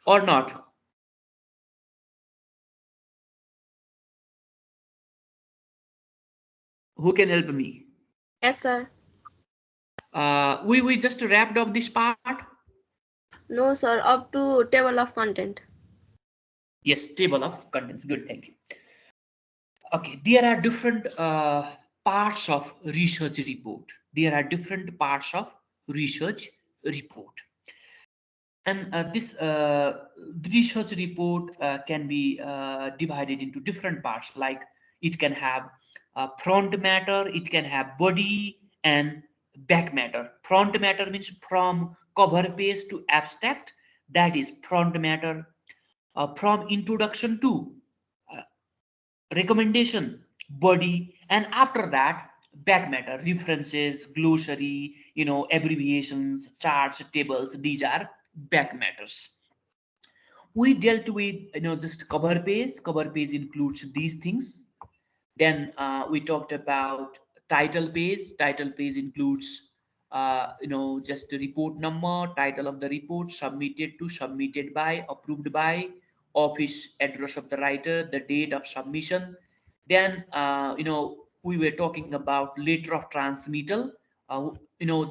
or not? Who can help me? Yes, sir. We just wrapped up this part. No, sir. Up to table of content. Yes, table of contents. Good, thank you. Okay, there are different parts of research report. There are different parts of research report, and this the research report can be divided into different parts. Like it can have front matter, it can have body and back matter. Front matter means from cover page to abstract. That is front matter. From introduction to uh, recommendation, body, and after that back matter, references, glossary, abbreviations, charts, tables. These are back matters. We dealt with just cover page includes these things. Then we talked about title page includes just the report number, title of the report, submitted to, submitted by, approved by, office address of the writer, the date of submission. Then we were talking about letter of transmittal.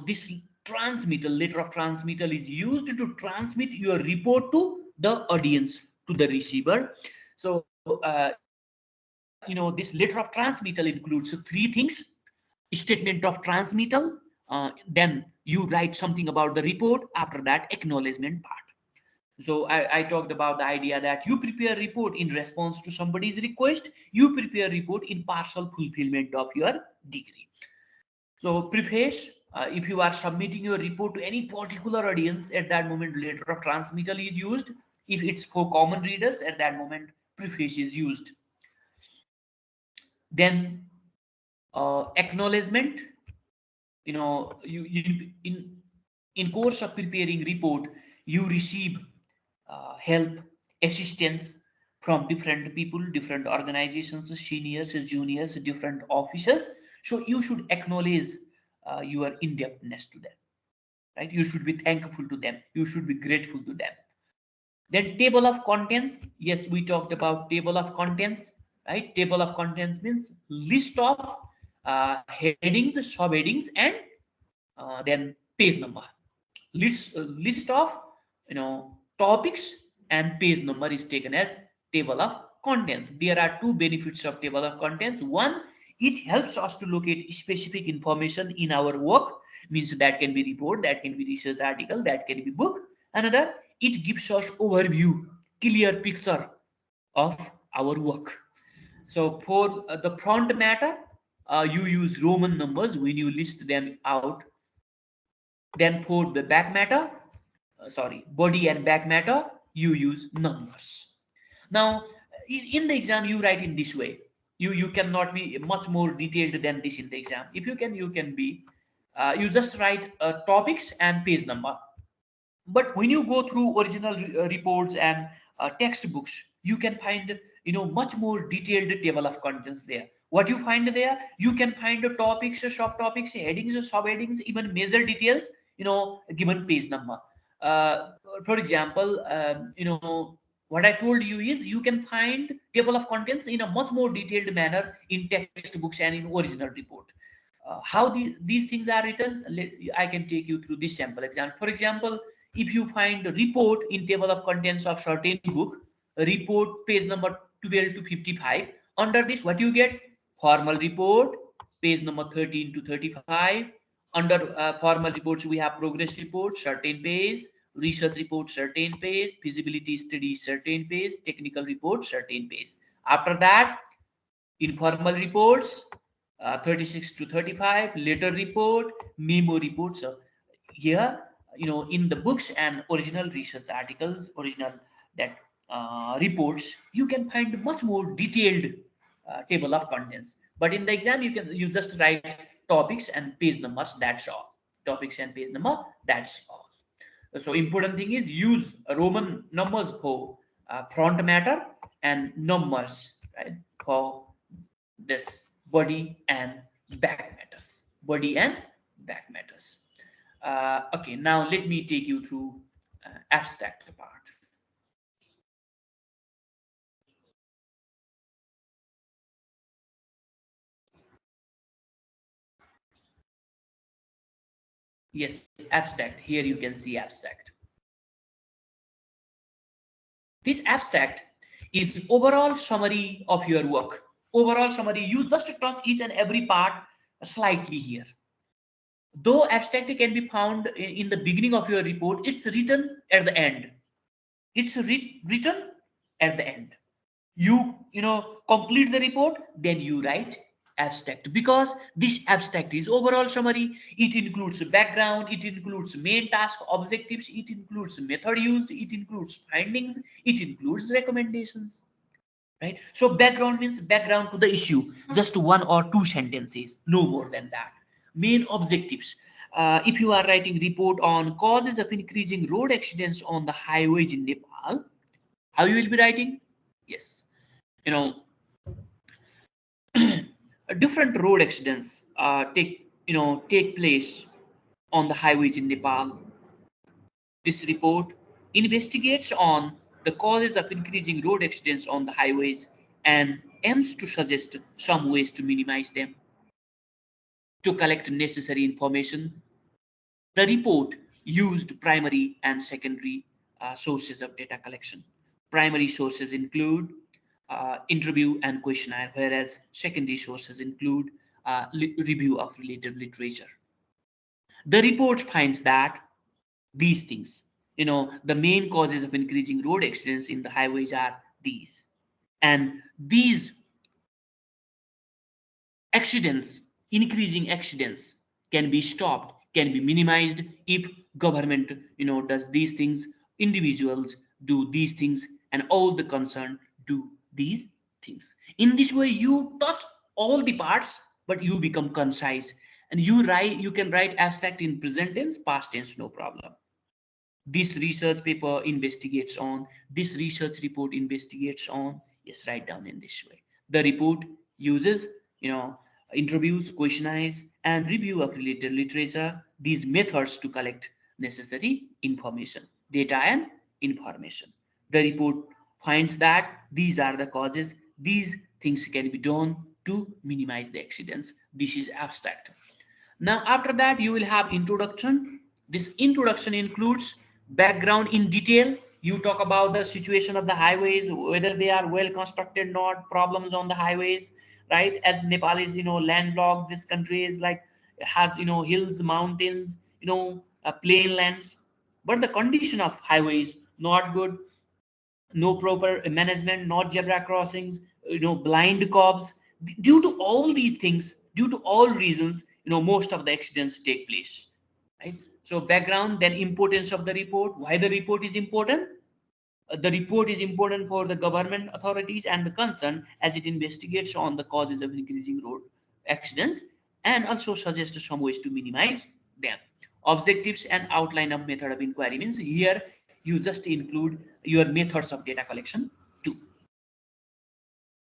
This transmittal, letter of transmittal, is used to transmit your report to the audience, to the receiver. So this letter of transmittal includes three things: statement of transmittal, then you write something about the report, after that acknowledgement part. So I talked about the idea that you prepare report in response to somebody's request, you prepare report in partial fulfillment of your degree. So preface, if you are submitting your report to any particular audience, at that moment letter of transmittal is used. If it's for common readers, at that moment preface is used. Then acknowledgement. You in course of preparing report, you receive help, assistance from different people, different organizations, seniors, juniors, different officers. So you should acknowledge your in-depthness to them, right? You should be thankful to them, you should be grateful to them. Then table of contents. Yes, we talked about table of contents, right? Table of contents means list of headings, subheadings, and then page number. List of topics and page number is taken as table of contents. There are two benefits of table of contents. One, it helps us to locate specific information in our work. Means that can be report, that can be research article, that can be book. Another, it gives us overview, clear picture of our work. So for the front matter, you use Roman numbers when you list them out. Then for the back matter, body and back matter, you use numbers. Now, in the exam, you write in this way. You cannot be much more detailed than this in the exam. If you can be. You just write topics and page number. But when you go through original reports and textbooks, you can find much more detailed table of contents there. What you find there, you can find the topics, subtopics, headings, subheadings, even major details, given page number. uh, for example, what I told you is you can find table of contents in a much more detailed manner in textbooks and in original report. How these things are written, I can take you through this sample example. For example, if you find a report in table of contents of certain book, report page number 12 to 55, under this what you get: formal report, page number 13 to 35. Under formal reports we have progress report, certain page; research report, certain page; feasibility study, certain page; technical report, certain page. After that, informal reports, 36 to 35, later report, memo reports. So here, in the books and original research articles, original that reports, you can find much more detailed table of contents. But in the exam, you just write topics and page numbers. That's all. Topics and page number. That's all. So important thing is use Roman numbers for front matter and numbers, right, for this body and back matters. Body and back matters. Okay, now let me take you through abstract part. Yes, abstract. Here you can see abstract. This abstract is overall summary of your work. Overall summary, you just touch each and every part slightly here. Though abstract can be found in the beginning of your report, it's written at the end. It's written at the end. You complete the report, then you write abstract, because this abstract is overall summary. It includes background, it includes main task objectives, it includes method used, it includes findings, it includes recommendations, right? So background means background to the issue, just one or two sentences, no more than that. Main objectives, if you are writing report on causes of increasing road accidents on the highways in Nepal, how you will be writing? Yes, you know different road accidents take place on the highways in Nepal. This report investigates on the causes of increasing road accidents on the highways and aims to suggest some ways to minimize them. To collect necessary information, the report used primary and secondary sources of data collection. Primary sources include interview and questionnaire, whereas secondary sources include review of related literature. The report finds that these things, the main causes of increasing road accidents in the highways are these. And these accidents, increasing accidents, can be stopped, can be minimized if government, does these things, individuals do these things, and all the concerned do these things. In this way, you touch all the parts, but you become concise, and you can write abstract in present tense, past tense, no problem. This research paper investigates on, this research report investigates on. Yes, write down in this way. The report uses, you know interviews, questionnaires, and review of related literature, these methods to collect necessary information, data and information. The report finds that these are the causes, these things can be done to minimize the accidents. This is abstract. Now, after that, you will have introduction. This introduction includes background in detail. You talk about the situation of the highways, whether they are well constructed, not problems on the highways, right? As Nepal is, landlocked. This country is like has, hills, mountains, plain lands, but the condition of highways not good, no proper management, not zebra crossings, blind cops. Due to all these things, due to all reasons, most of the accidents take place, right? So background, then importance of the report, why the report is important. The report is important for the government authorities and the concern, as it investigates on the causes of increasing road accidents and also suggests some ways to minimize them. Objectives and outline of method of inquiry means here you just include your methods of data collection too.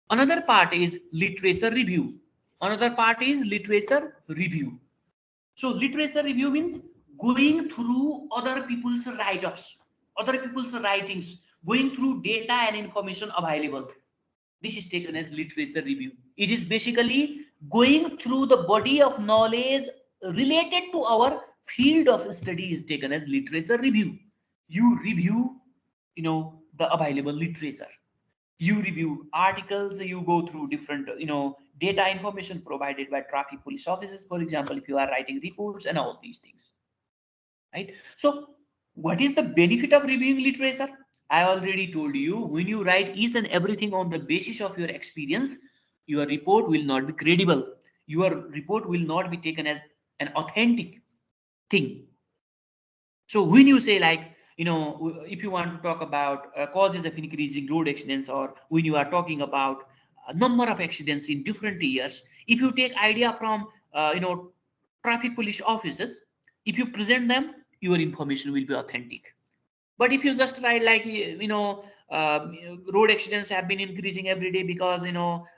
Another part is literature review. Another part is literature review. So literature review means going through other people's write-ups, other people's writings, going through data and information available. This is taken as literature review. It is basically going through the body of knowledge related to our field of study is taken as literature review. You review, the available literature. You review articles, you go through different, data information provided by traffic police officers, for example, if you are writing reports and all these things, right? So what is the benefit of reviewing literature? I already told you, when you write each and everything on the basis of your experience, your report will not be credible, your report will not be taken as an authentic thing. So when you say, like, if you want to talk about causes of increasing road accidents, or when you are talking about a number of accidents in different years, if you take idea from traffic police officers, if you present them, your information will be authentic. But if you just write like, road accidents have been increasing every day because,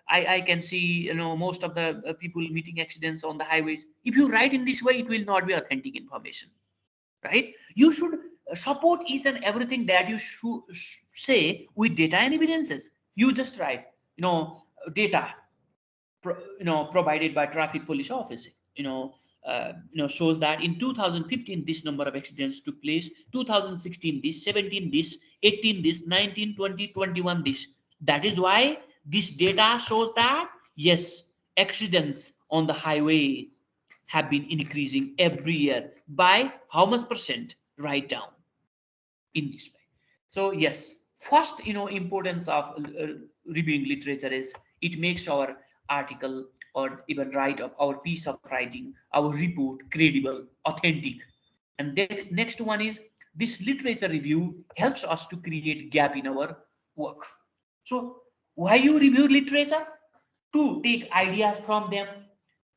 I can see, most of the people meeting accidents on the highways, if you write in this way, it will not be authentic information, right? You should support each and everything that you should say with data and evidences. You just write, data provided by traffic police office, shows that in 2015 this number of accidents took place, 2016 this, 17 this, 18 this, 19, 20, 21 this. That is why this data shows that yes, accidents on the highways have been increasing every year by how much percent? Write down in this way. So yes, first, importance of reviewing literature is it makes our article or even write up our piece of writing, our report credible, authentic. And then next one is this literature review helps us to create gap in our work. So why you review literature? To take ideas from them,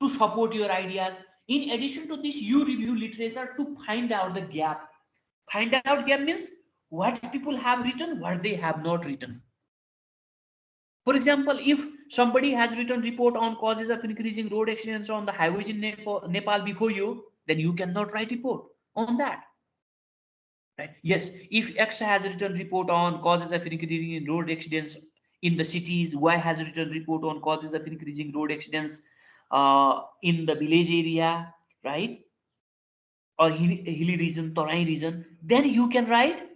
to support your ideas. In addition to this, you review literature to find out the gap. Find out gap means what people have written, what they have not written. For example, if somebody has written report on causes of increasing road accidents on the highways in Nepal before you, then you cannot write report on that. Right? Yes, if X has written report on causes of increasing road accidents in the cities, Y has written report on causes of increasing road accidents in the village area, right? Or hilly region, terrain region, then you can write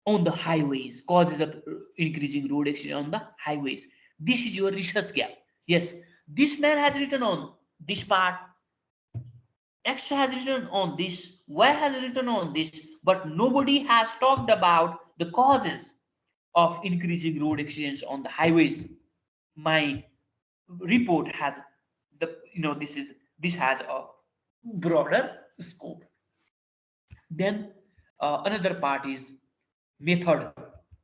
on the highways, causes of increasing road accident on the highways. This is your research gap. Yes, this man has written on this part, X has written on this, Y has written on this, but nobody has talked about the causes of increasing road accidents on the highways. My report has this has a broader scope. Then another part is method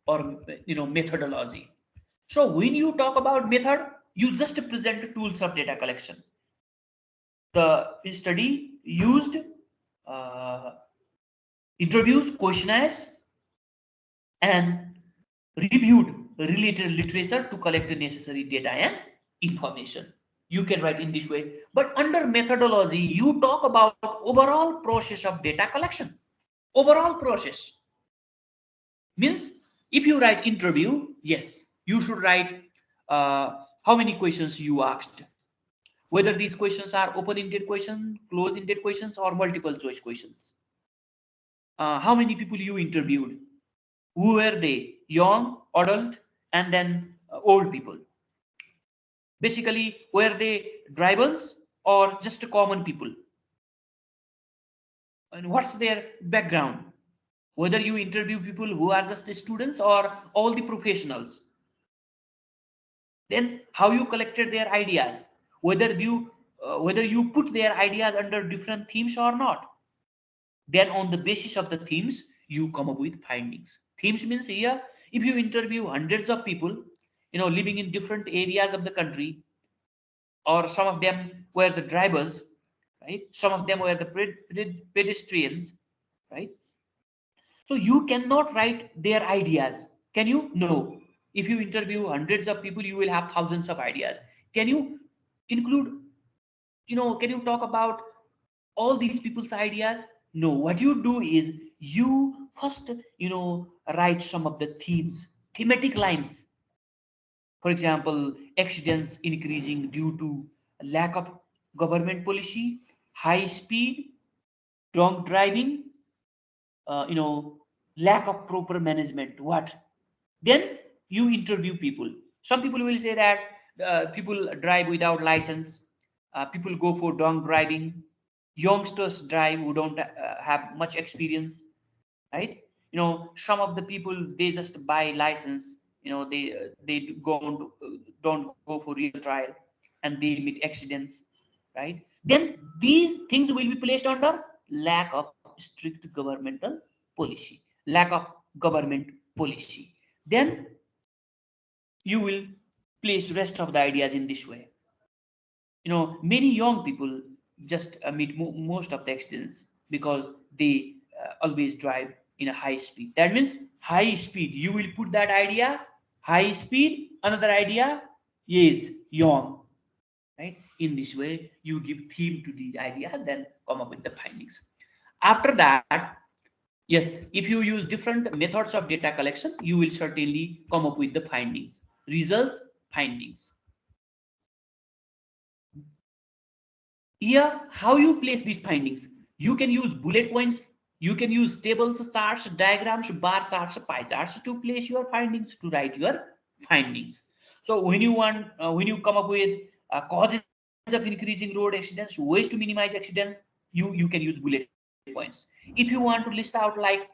or methodology. So when you talk about method, you just present tools of data collection. The study used uh, interviews, questionnaires, and reviewed related literature to collect the necessary data and information. You can write in this way. But under methodology, you talk about overall process of data collection. Overall process means if you write interview, yes, you should write how many questions you asked, whether these questions are open-ended questions, closed-ended questions, or multiple choice questions. How many people you interviewed, who were they, young, adult, and then old people. Basically, were they drivers or just common people, and what's their background, whether you interview people who are just students or all the professionals. Then how you collected their ideas, whether you put their ideas under different themes or not. Then on the basis of the themes you come up with findings. Themes means here, if you interview hundreds of people, living in different areas of the country, or some of them were the drivers, right, some of them were the pedestrians, right. So you cannot write their ideas. Can you? No. If you interview hundreds of people, you will have thousands of ideas. Can you include, can you talk about all these people's ideas? No. What you do is you first, write some of the themes, thematic lines. For example, accidents increasing due to lack of government policy, high speed, drunk driving, lack of proper management. What? Then you interview people. Some people will say that people drive without license, people go for drunk driving, youngsters drive who don't have much experience, right. Some of the people, they just buy license, they don't go for real trial, and they meet accidents, right. Then these things will be placed under lack of strict governmental policy, lack of government policy. Then you will place rest of the ideas in this way. Many young people just meet most of the accidents because they always drive in a high speed. That means high speed, you will put that idea, high speed, another idea is young, right. In this way you give theme to the idea, then come up with the findings. After that, Yes, if you use different methods of data collection, you will certainly come up with the findings, results, findings. Here, how you place these findings? You can use bullet points, you can use tables, charts, diagrams, bar charts, pie charts to place your findings, to write your findings. So when you want, when you come up with causes of increasing road accidents, ways to minimize accidents, you can use bullet points. If you want to list out like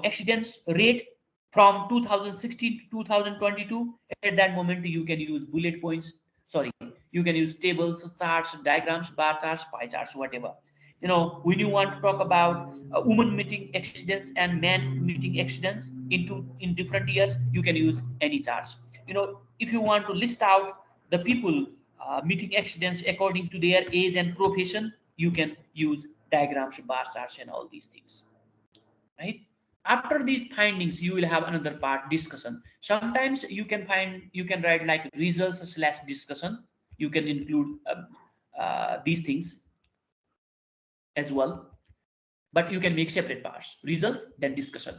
accidents rate from 2016 to 2022, at that moment you can use bullet points. Sorry, you can use tables, charts, diagrams, bar charts, pie charts, whatever. When you want to talk about women meeting accidents and men meeting accidents in different years, you can use any charts. If you want to list out the people meeting accidents according to their age and profession, you can use diagrams, bar charts, and all these things, right? After these findings, you will have another part, discussion. Sometimes you can write like results slash discussion. You can include these things as well, but you can make separate parts, results then discussion.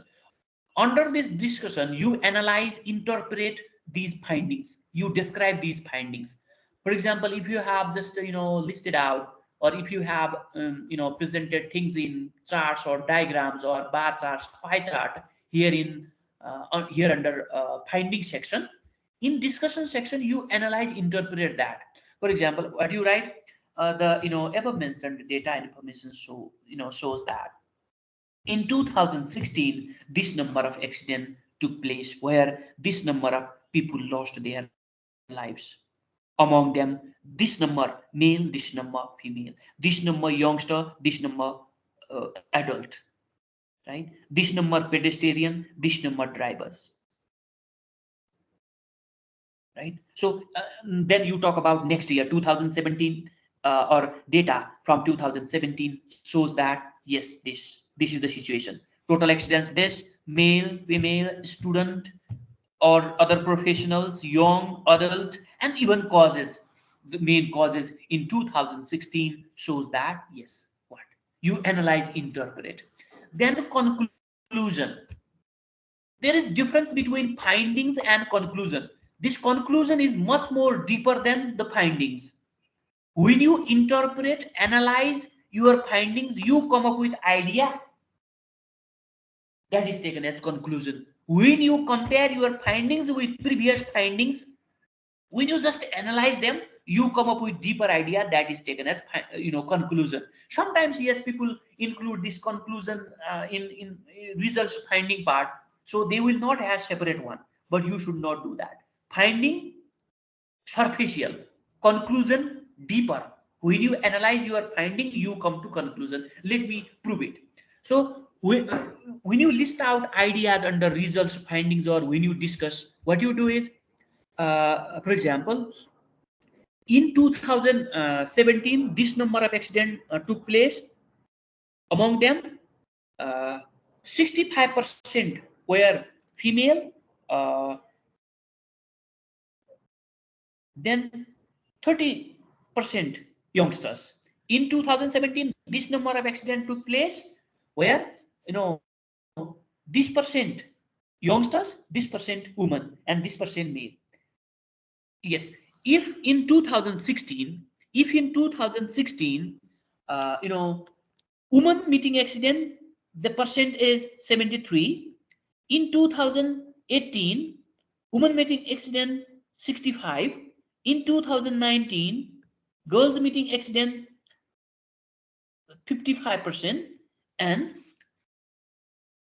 Under this discussion, you analyze, interpret these findings, you describe these findings. For example, if you have just listed out, or if you have presented things in charts or diagrams or bar charts, pie chart, here in here under finding section, in discussion section you analyze, interpret that. For example, what you write, the above mentioned data information shows that in 2016, this number of accidents took place where this number of people lost their lives. Among them, this number male, this number female, this number youngster, this number adult, right? This number pedestrian, this number drivers, right? So then you talk about next year, 2017, or data from 2017 shows that yes, this is the situation. Total accidents, this male, female, student, or other professionals, young, adult, and even causes. The main causes in 2016 shows that yes, what you analyze, interpret. Then conclusion. There is difference between findings and conclusion. This conclusion is much more deeper than the findings. When you interpret, analyze your findings, you come up with idea, that is taken as conclusion. When you compare your findings with previous findings, when you just analyze them, you come up with deeper idea, that is taken as conclusion. Sometimes yes, people include this conclusion in results finding part, so they will not have separate one, but you should not do that. Finding superficial, conclusion deeper. When you analyze your finding, you come to conclusion. Let me prove it. So when you list out ideas under results findings, or when you discuss, what you do is, for example, in 2017 this number of accident took place. Among them, uh, 65% were female, uh, then 30% youngsters. In 2017, this number of accident took place where, this percent youngsters, this percent women, and this percent male. Yes, if in 2016, if in 2016, women meeting accident, the percent is 73. In 2018, women meeting accident 65. In 2019, girls meeting accident 55%. And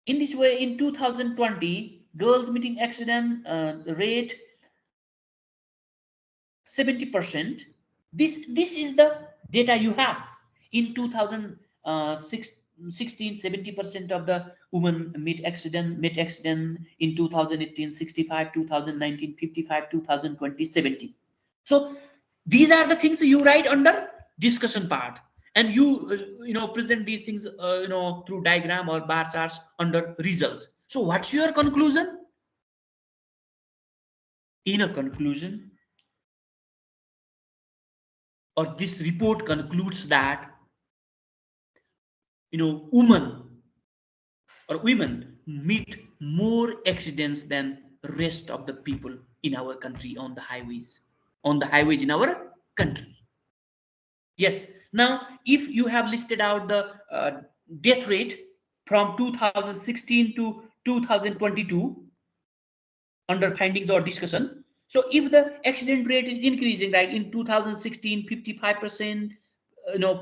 in this way, in 2020, girls meeting accident rate 70%. This is the data you have. In 2016, 70% of the women met accident. In 2018, 65. 2019, 55. 2020, 70. So these are the things you write under discussion part, and present these things through diagram or bar charts under results. So what's your conclusion? In a conclusion, or this report concludes that women or women meet more accidents than rest of the people in our country on the highways in our country. Yes. Now, if you have listed out the death rate from 2016 to 2022 under findings or discussion. So if the accident rate is increasing, right, in 2016, 55%,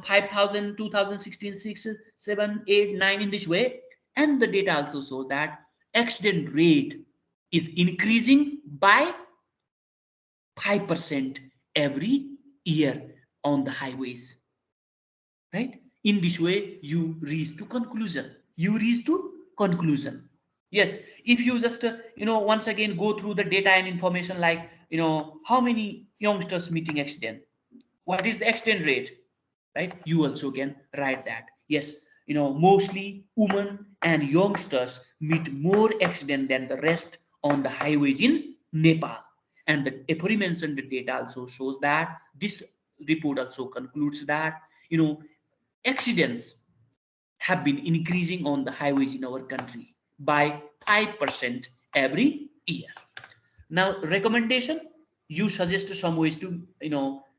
5,000, 2016, 6, 7, 8, 9, in this way, and the data also shows that accident rate is increasing by 5% every year on the highways, right? In this way, you reach to conclusion. You reach to conclusion. Yes, if you just once again go through the data and information, like how many youngsters meeting accident, what is the accident rate, right? You also can write that. Yes, mostly women and youngsters meet more accident than the rest on the highways in Nepal. And the aforementioned data also shows that this report also concludes that accidents have been increasing on the highways in our country by 5% every year. Now, recommendation, you suggest some ways to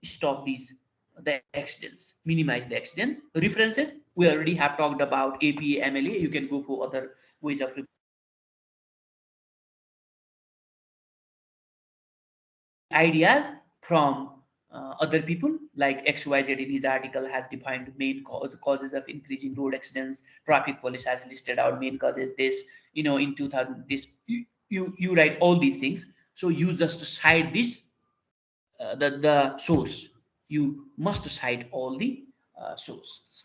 stop these the accidents, minimize the accident. References, we already have talked about APA, MLA. You can go for other ways of ideas from other people, like XYZ in his article has defined main causes of increasing road accidents. Traffic police has listed out main causes this, in 2000 this. You write all these things. So you just cite this, the source. You must cite all the sources.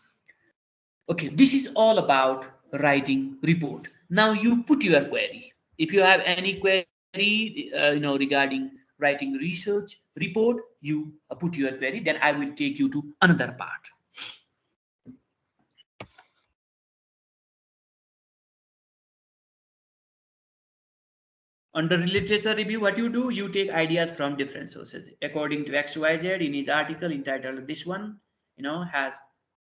Okay, this is all about writing report. Now you put your query. If you have any query, regarding writing research report, you put your query. Then I will take you to another part. Under literature review, what you do, you take ideas from different sources. According to XYZ in his article entitled this one, has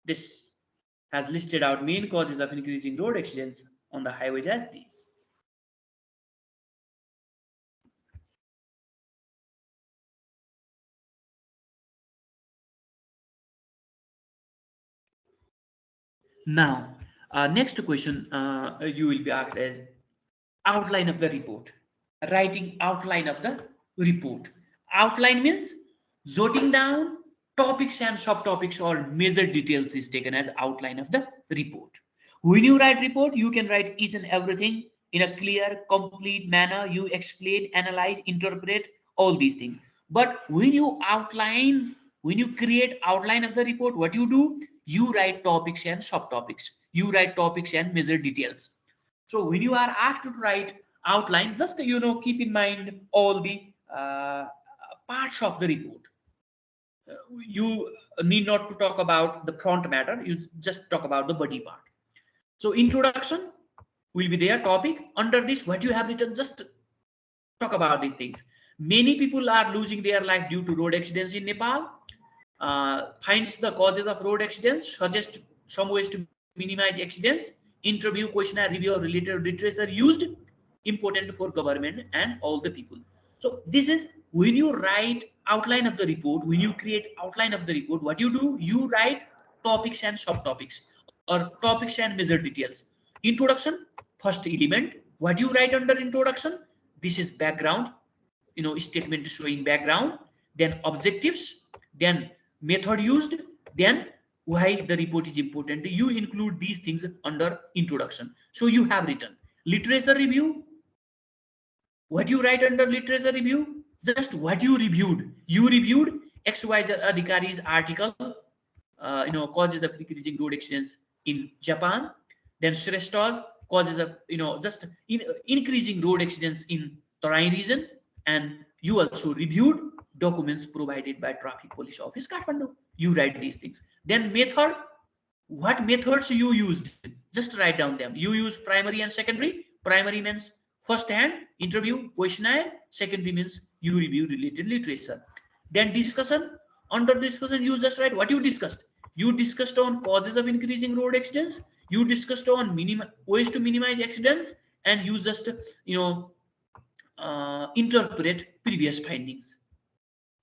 this has listed out main causes of increasing road accidents on the highways as these. Now, next question you will be asked is outline of the report. Writing outline of the report. Outline means jotting down topics and subtopics or major details is taken as outline of the report. When you write report, you can write each and everything in a clear, complete manner. You explain, analyze, interpret all these things. But when you outline, when you create outline of the report, what you do? You write topics and subtopics. You write topics and major details. So when you are asked to write outline, just keep in mind all the parts of the report. You need not to talk about the front matter. You just talk about the body part. So introduction will be their topic. Under this, what you have written, just talk about these things. Many people are losing their life due to road accidents in Nepal. Finds the causes of road accidents, suggest some ways to minimize accidents, interview, questionnaire, review of related literature used, important for government and all the people. So this is when you write outline of the report, when you create outline of the report, what you do, you write topics and subtopics or topics and major details. Introduction, first element, what you write under introduction, this is background, statement showing background, then objectives, then method used, then why the report is important. You include these things under introduction. So you have written literature review. What you write under literature review, just what you reviewed. You reviewed XYZ Adhikari's article, causes of decreasing road accidents in Japan. Then Shrestha's causes of just increasing road accidents in Tarai region. And you also reviewed documents provided by Traffic Police Office Kathmandu. You write these things. Then method, what methods you used, just write down them. You use primary and secondary. Primary means first hand interview, questionnaire. Secondary means you review related literature. Then discussion, under discussion you just write what you discussed. You discussed on causes of increasing road accidents. You discussed on ways to minimize accidents, and you just interpret previous findings.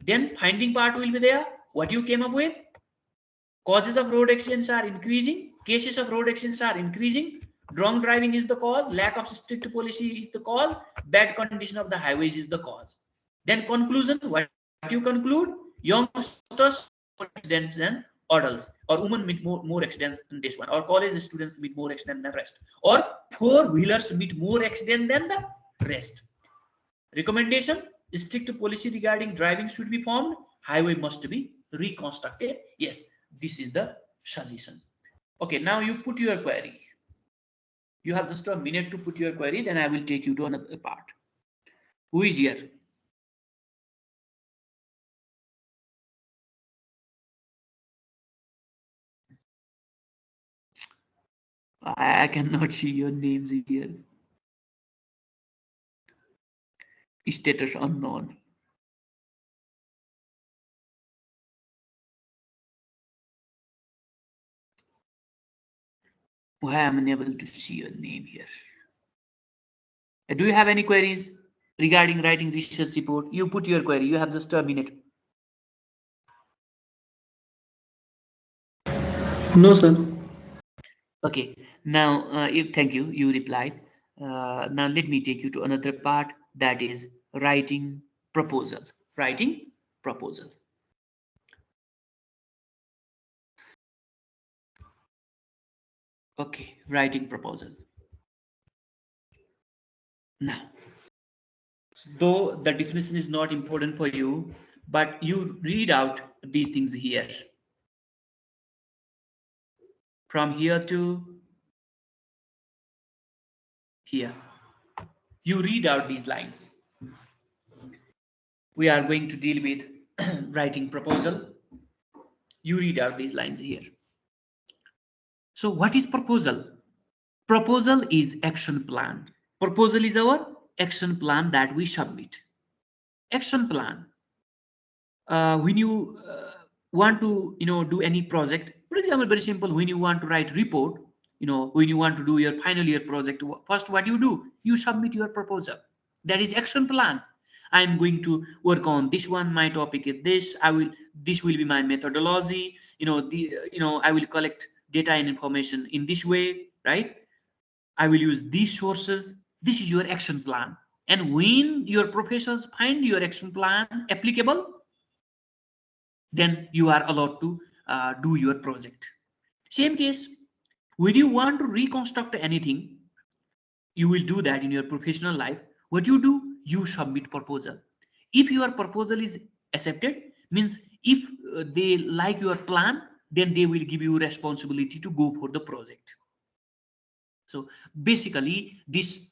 Then finding part will be there. What you came up with? Causes of road accidents are increasing. Cases of road accidents are increasing. Drunk driving is the cause. Lack of strict policy is the cause. Bad condition of the highways is the cause. Then conclusion. What you conclude? Youngsters accidents than adults, or women meet more accidents than this one, or college students meet more accidents than the rest, or four wheelers meet more accidents than the rest. Recommendation: strict policy regarding driving should be formed. Highway must be reconstructed. Yes, this is the suggestion. Okay, now you put your query. You have just a minute to put your query, then I will take you to another part. Who is here? I cannot see your names here. Status unknown. Why am I unable to see your name here? Do you have any queries regarding writing research report? You put your query. You have just a minute. No, sir. Okay. Now, thank you. You replied. Now let me take you to another part, that is writing proposal. Writing proposal. Okay, writing proposal. Now, though the definition is not important for you, but you read out these things here. From here to here. You read out these lines. We are going to deal with writing proposal. You read out these lines here. So, what is proposal? Proposal is action plan. Proposal is our action plan that we submit. Action plan. When you want to do any project, for example, very simple. When you want to write report, when you want to do your final year project, first what you do, you submit your proposal. That is action plan. I'm going to work on this one. My topic is this. This will be my methodology. I will collect data and information in this way, right? I will use these sources. This is your action plan. And when your professors find your action plan applicable, then you are allowed to do your project. Same case, when you want to reconstruct anything, you will do that in your professional life. What you do, you submit proposal. If your proposal is accepted, means if they like your plan, then they will give you responsibility to go for the project. So basically, this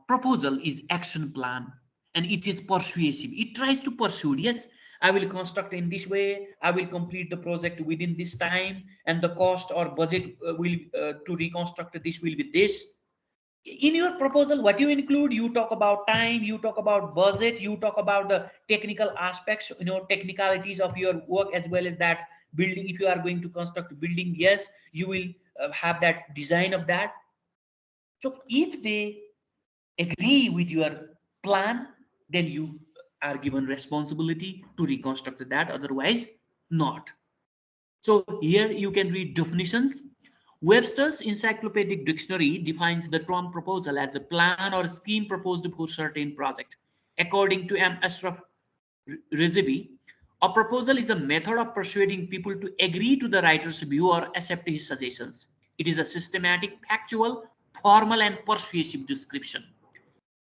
proposal is action plan, and it is persuasive. It tries to persuade. Yes, I will construct in this way. I will complete the project within this time, and the cost or budget will to reconstruct this will be this. In your proposal, what you include, you talk about time, you talk about budget, you talk about the technical aspects, technicalities of your work, as well as that building. If you are going to construct a building, yes, you will have that design of that. So if they agree with your plan, then you are given responsibility to reconstruct that, otherwise not. So here you can read definitions. Webster's Encyclopedic Dictionary defines the term proposal as a plan or scheme proposed for certain project. According to M. Ashraf Rizvi, a proposal is a method of persuading people to agree to the writer's view or accept his suggestions. It is a systematic, factual, formal, and persuasive description.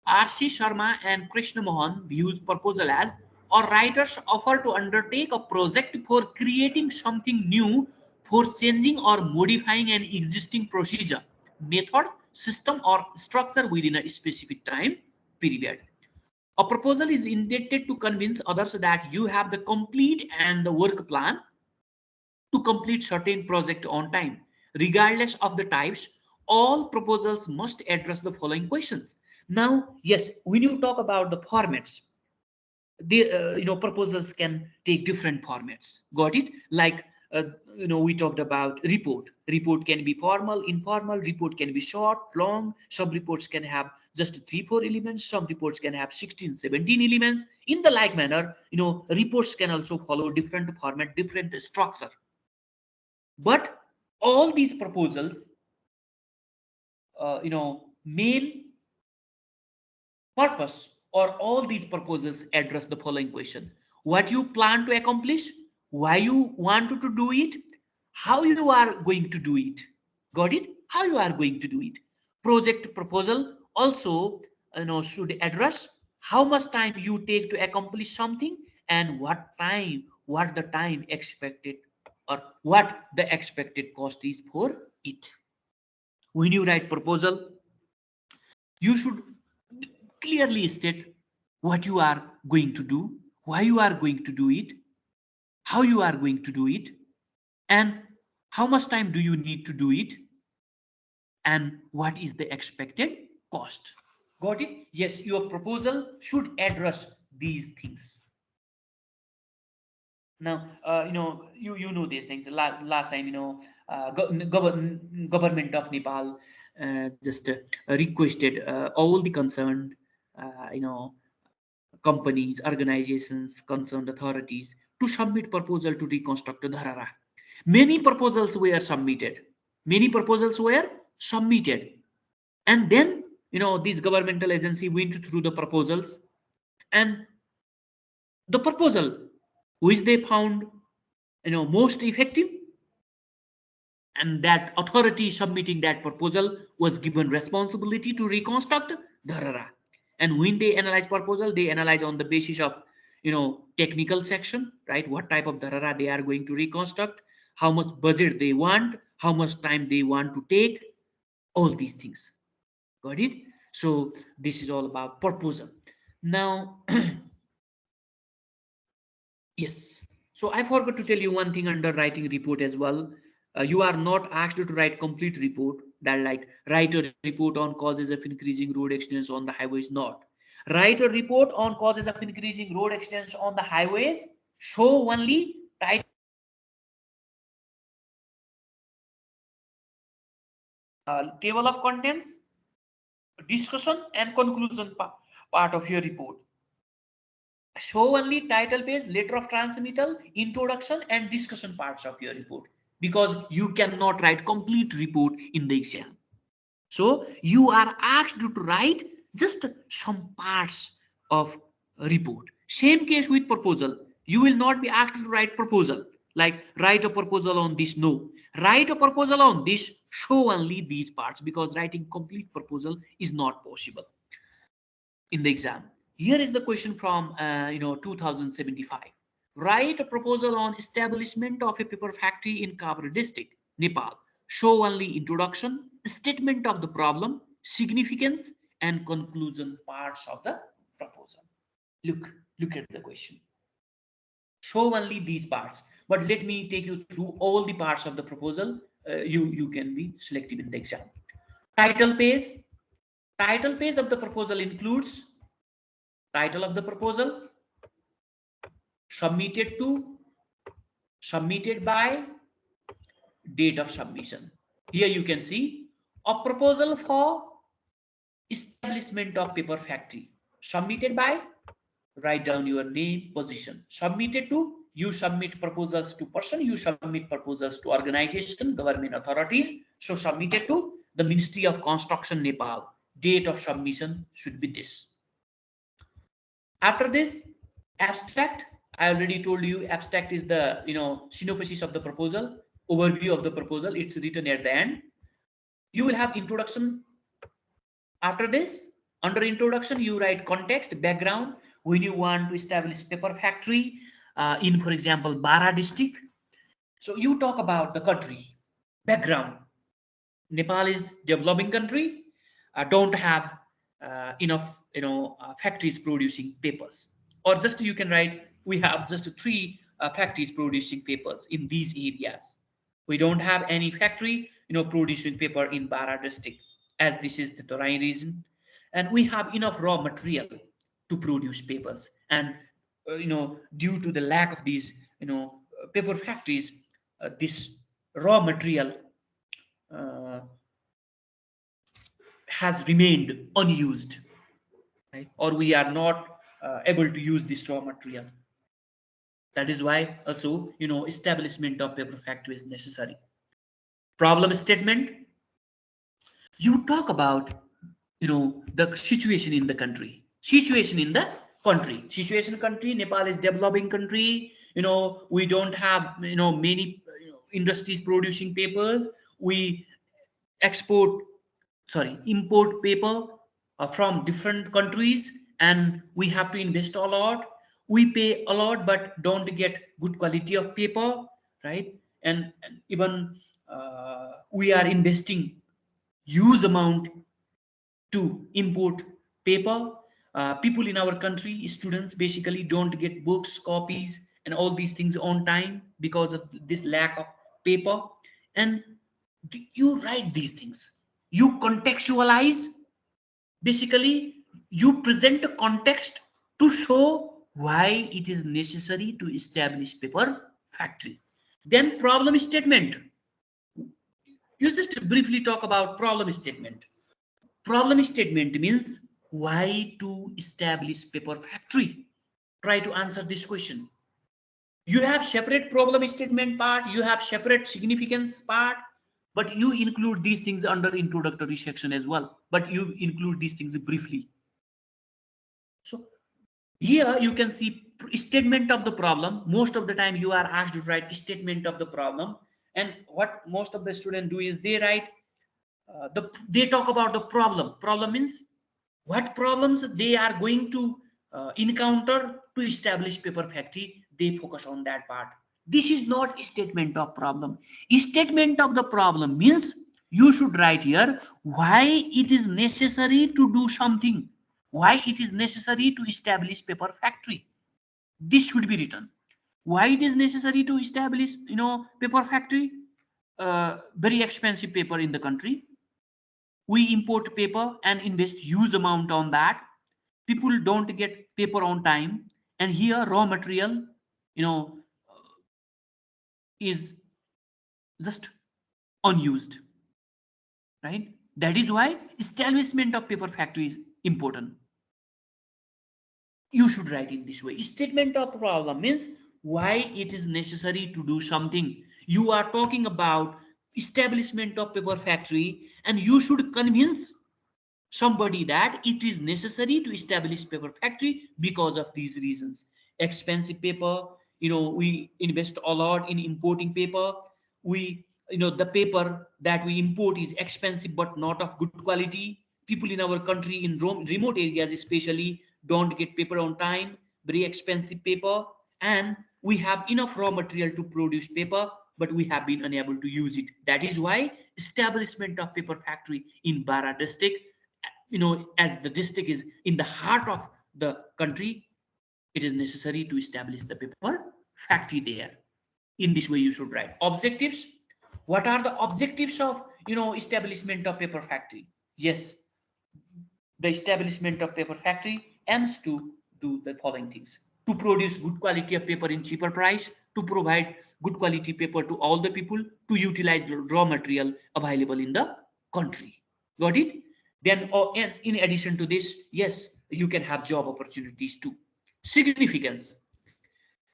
R.C. Sharma and Krishna Mohan views proposal as a writer's offer to undertake a project for creating something new, for changing or modifying an existing procedure, method, system, or structure within a specific time period. A proposal is intended to convince others that you have the complete and the work plan to complete certain project on time. Regardless of the types, all proposals must address the following questions. Now, yes, when you talk about the formats, the proposals can take different formats. Got it? Like uh, we talked about report can be formal, informal, report can be short, long, some reports can have just 3 4 elements, some reports can have 16 17 elements. In the like manner, reports can also follow different format, different structure. But all these proposals, main purpose, or all these proposals address the following question: what you plan to accomplish, why you want to do it, how you are going to do it. Got it? How you are going to do it. Project proposal also should address how much time you take to accomplish something, and what the time expected, or what the expected cost is for it. When you write proposal, you should clearly state what you are going to do, why you are going to do it, how you are going to do it, and how much time do you need to do it, and what is the expected cost. Got it? Yes, your proposal should address these things. Now, you know these things. Last time, government of Nepal just requested all the concerned, companies, organizations, concerned authorities to submit proposal to reconstruct Dharara. Many proposals were submitted. Many proposals were submitted, and then this governmental agency went through the proposals, and the proposal which they found most effective, and that authority submitting that proposal was given responsibility to reconstruct Dharara. And when they analyze proposal, they analyze on the basis of technical section, right? What type of Dharara they are going to reconstruct, how much budget they want, how much time they want to take, all these things. Got it? So this is all about proposal. Now, yes. So I forgot to tell you one thing under writing report as well. You are not asked to write complete report, that like write a report on causes of increasing road accidents on the highways. Not write a report on causes of increasing road accidents on the highways. Show only title page, table of contents, discussion, and conclusion part of your report. Show only title page, letter of transmittal, introduction, and discussion parts of your report, because you cannot write complete report in the exam. So you are asked to write just some parts of a report. Same case with proposal. You will not be asked to write proposal, like write a proposal on this. No, write a proposal on this. Show only these parts, because writing complete proposal is not possible in the exam. Here is the question from 2075. Write a proposal on establishment of a paper factory in Kavra district, Nepal. Show only introduction, statement of the problem, significance, and conclusion parts of the proposal. Look at the question. Show only these parts. But let me take you through all the parts of the proposal. You can be selective in the exam. Title page. Title page of the proposal includes title of the proposal, submitted to, submitted by, date of submission. Here you can see a proposal for establishment of paper factory. Submitted by, write down your name, position. Submitted to, you submit proposals to person, you submit proposals to organization, government authorities. So submitted to the Ministry of Construction, Nepal. Date of submission should be this. After this, abstract. I already told you abstract is the synopsis of the proposal, overview of the proposal. It's written at the end. You will have introduction. After this, under introduction, you write context, background, when you want to establish paper factory in, for example, Bara district. So you talk about the country, background. Nepal is developing country, don't have enough factories producing papers, or just you can write we have just three factories producing papers in these areas. We don't have any factory producing paper in Bara district, as this is the Tarai region, and we have enough raw material to produce papers, and due to the lack of these paper factories, this raw material uh, has remained unused, right? Or we are not able to use this raw material. That is why also, establishment of paper factory is necessary. Problem statement: you talk about, the situation in the country. Situation country, Nepal is developing country. We don't have, many, industries producing papers. We export, sorry, import paper from different countries, and we have to invest a lot. We pay a lot but don't get good quality of paper, right? And even we are investing huge amount to import paper. People in our country, students basically, don't get books, copies, and all these things on time because of this lack of paper. And you write these things, you contextualize, basically you present a context to show why it is necessary to establish paper factory. Then problem statement, you just briefly talk about problem statement. Problem statement means why to establish paper factory. Try to answer this question. You have separate problem statement part, you have separate significance part, but you include these things under introductory section as well. But you include these things briefly. So here you can see statement of the problem. Most of the time you are asked to write statement of the problem, and what most of the students do is they write they talk about the problem. Problem means what problems they are going to encounter to establish paper factory. They focus on that part. This is not statement of problem. Statement of the problem means you should write here why it is necessary to do something, why it is necessary to establish paper factory. This should be written. Why it is necessary to establish, paper factory? Very expensive paper in the country. We import paper and invest huge amount on that. People don't get paper on time, and here raw material, you know is just unused, right? That is why establishment of paper factory is important. You should write in this way. Statement of problem means why it is necessary to do something. You are talking about establishment of paper factory, and you should convince somebody that it is necessary to establish paper factory because of these reasons. Expensive paper, we invest a lot in importing paper. We, the paper that we import is expensive but not of good quality. People in our country in remote areas especially don't get paper on time, very expensive paper. And we have enough raw material to produce paper, but we have been unable to use it. That is why establishment of paper factory in Bara district, as the district is in the heart of the country, it is necessary to establish the paper factory there. In this way you should write objectives. What are the objectives of, establishment of paper factory? Yes, the establishment of paper factory aims to do the following things: to produce good quality of paper in cheaper price, to provide good quality paper to all the people, to utilize the raw material available in the country. Got it? Then, and in addition to this, yes, you can have job opportunities too. Significance,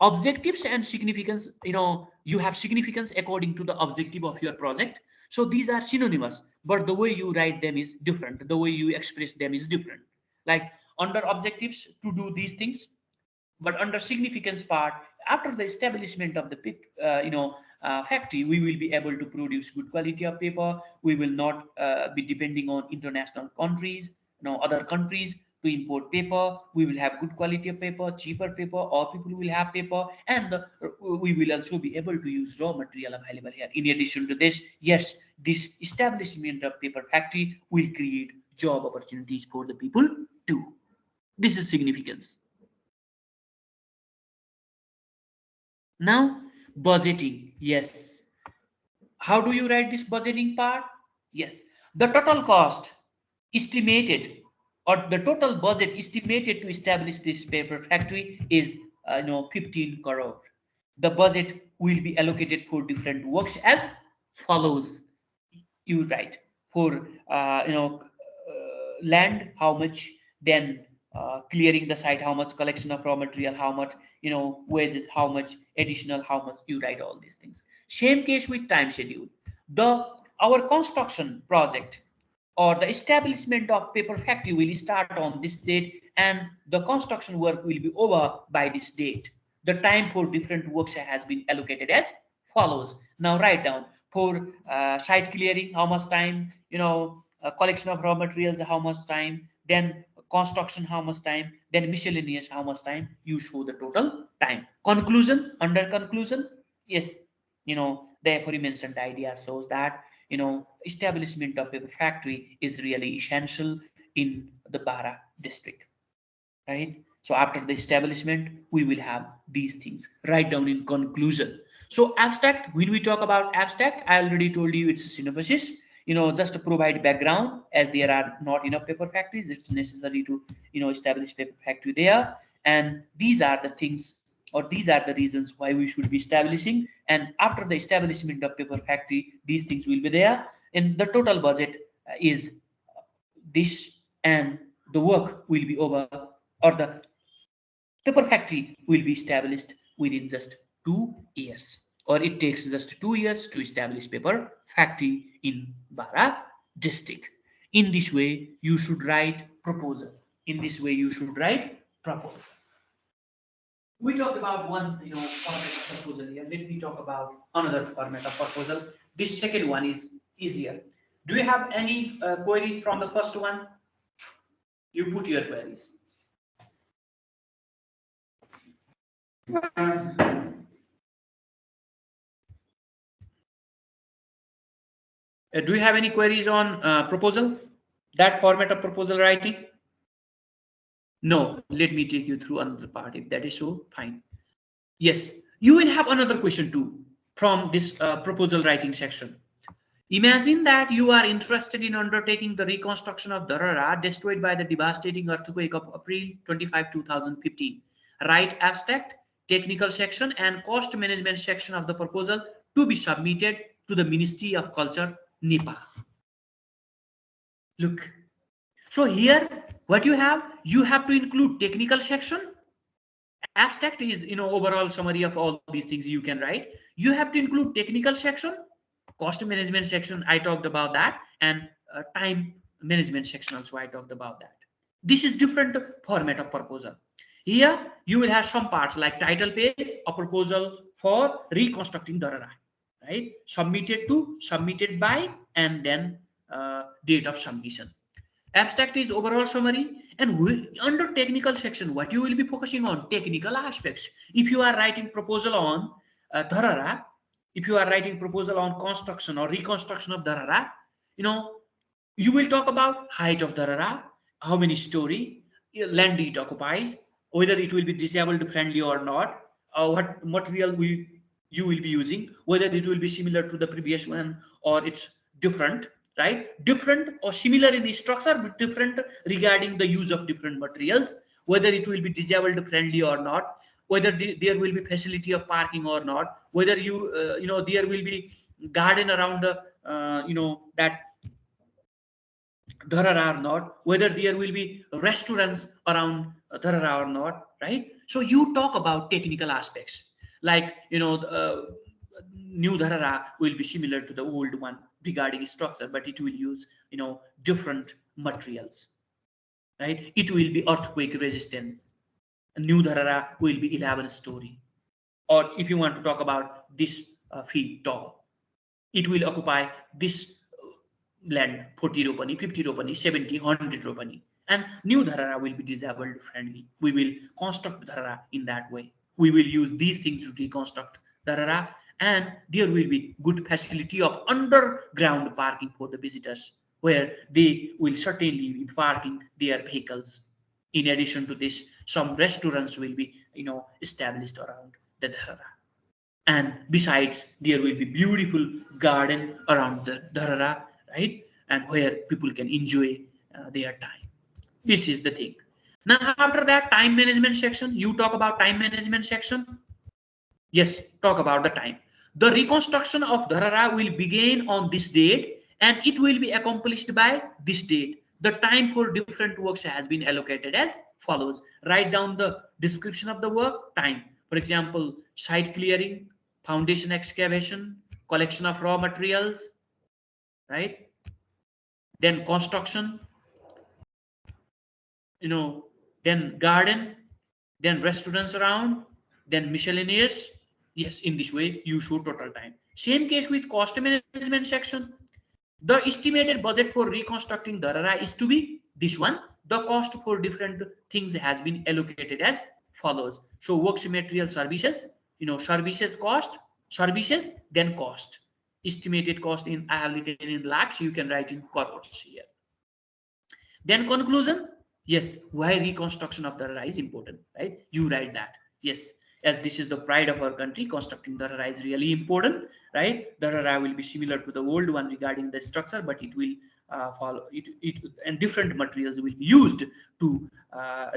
objectives and significance. You have significance according to the objective of your project. So these are synonymous, but the way you write them is different, the way you express them is different. Like under objectives, to do these things, but under significance part, after the establishment of the factory, we will be able to produce good quality of paper. We will not be depending on international countries, other countries, to import paper. We will have good quality of paper, cheaper paper, all people will have paper, and we will also be able to use raw material available here. In addition to this, yes, this establishment of paper factory will create job opportunities for the people too. This is significance. Now, budgeting. Yes. How do you write this budgeting part? Yes. The total cost estimated, or the total budget estimated to establish this paper factory is 15 crore. The budget will be allocated for different works as follows. You write for land how much, then clearing the site how much, collection of raw material how much, wages how much, additional how much. You write all these things. Same case with time schedule. The Our construction project or the establishment of paper factory will start on this date, and the construction work will be over by this date. The time for different works has been allocated as follows. Now write down for site clearing how much time, collection of raw materials how much time, then construction how much time, then miscellaneous how much time. You show the total time. Conclusion. Under conclusion, yes, the aforementioned idea shows that establishment of paper factory is really essential in the Bara district, right? So after the establishment, we will have these things. Write down in conclusion. So abstract, when we talk about abstract, I already told you it's a synopsis. Just to provide background, as there are not enough paper factories, it's necessary to establish paper factory there. And these are the things, or these are the reasons why we should be establishing. And after the establishment of paper factory, these things will be there. And the total budget is this, and the work will be over, or the paper factory will be established within just 2 years, or it takes just 2 years to establish paper factory in Bara district. In this way, you should write proposal. In this way, you should write proposal. We talked about one, format of proposal here. Let me talk about another format of proposal. This second one is easier. Do you have any queries from the first one? You put your queries. Do you have any queries on proposal? That format of proposal writing? No, let me take you through another part. If that is so, fine. Yes, you will have another question too from this proposal writing section. Imagine that you are interested in undertaking the reconstruction of Darara destroyed by the devastating earthquake of April 25, 2015. Write abstract, technical section, and cost management section of the proposal to be submitted to the Ministry of Culture, Nepal. Look, so here what you have to include technical section. Abstract is overall summary of all these things you can write. You have to include technical section, cost management section, I talked about that, and time management section also I talked about that. This is different format of proposal. Here you will have some parts like title page, a proposal for reconstructing Darara, right? Submitted by, and then date of submission. Abstract is overall summary, and under technical section, what you will be focusing on technical aspects. If you are writing proposal on Darara, if you are writing proposal on construction or reconstruction of Darara, you know you will talk about height of Darara, how many story, land it occupies, whether it will be disabled friendly or not, what material you will be using, whether it will be similar to the previous one or it's different, right? Different or similar in the structure, but different regarding the use of different materials, whether it will be disabled friendly or not, whether there will be facility of parking or not, whether there will be garden around the that Dharara or not, whether there will be restaurants around Dharara or not, right? So you talk about technical aspects, like new Dharara will be similar to the old one regarding structure, but it will use different materials, right? It will be earthquake resistant. New Dharara will be 11 story, or if you want to talk about this feet tall, it will occupy this land 40 ropani, 50 ropani, 70, 100 ropani. And new Dharara will be disabled friendly. We will construct Dharara in that way. We will use these things to reconstruct Dharara, and there will be good facility of underground parking for the visitors, where they will certainly be parking their vehicles. In addition to this, some restaurants will be established around the Dharara, and besides there will be beautiful garden around the Dharara, right? And where people can enjoy their time. This is the thing. Now after that, time management section, you talk about time management section. Yes, talk about the time. The reconstruction of Dharara will begin on this date and it will be accomplished by this date. The time for different works has been allocated as follows. Write down the description of the work, time. For example, site clearing, foundation excavation, collection of raw materials, right? Then construction, you know, then garden, then restaurants around, then miscellaneous. Yes, in this way you show total time. Same case with cost management section. The estimated budget for reconstructing Dharara is to be this one. The cost for different things has been allocated as follows. So works, material, services, services cost, services, then cost. Estimated cost in, I have written in lakhs, you can write in crores here. Then conclusion, yes, why reconstruction of Dharara is important, right? You write that. Yes, as this is the pride of our country, constructing Dharara is really important, right? Dharara will be similar to the old one regarding the structure, but it will follow it, and different materials will be used to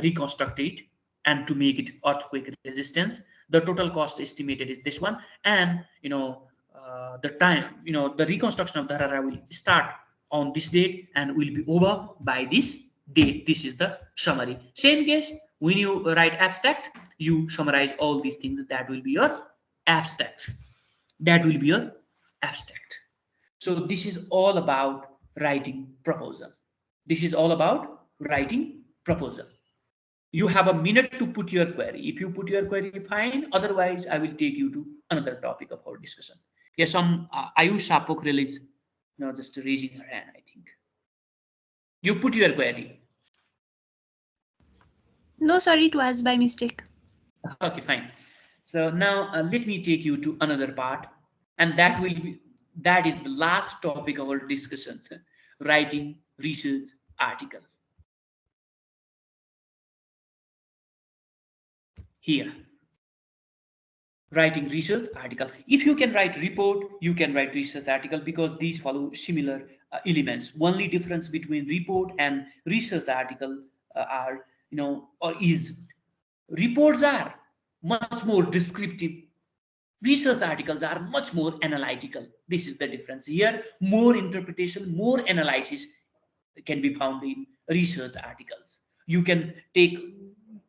reconstruct it and to make it earthquake resistance. The total cost estimated is this one, and the time, the reconstruction of Dharara will start on this date and will be over by this date. This is the summary. Same case, when you write abstract, you summarize all these things. That will be your abstract. That will be your abstract. So this is all about writing proposal. This is all about writing proposal. You have a minute to put your query. If you put your query, fine. Otherwise, I will take you to another topic of our discussion. Yes, some Ayush Sapokral is just raising her hand, I think. You put your query. No, sir, it was by mistake. Okay, fine. So now let me take you to another part, and that is the last topic of our discussion: writing research article. Here, writing research article. If you can write report, you can write research article because these follow similar elements. Only difference between report and research article are or is reports are much more descriptive. Research articles are much more analytical. This is the difference here. More interpretation, more analysis can be found in research articles. You can take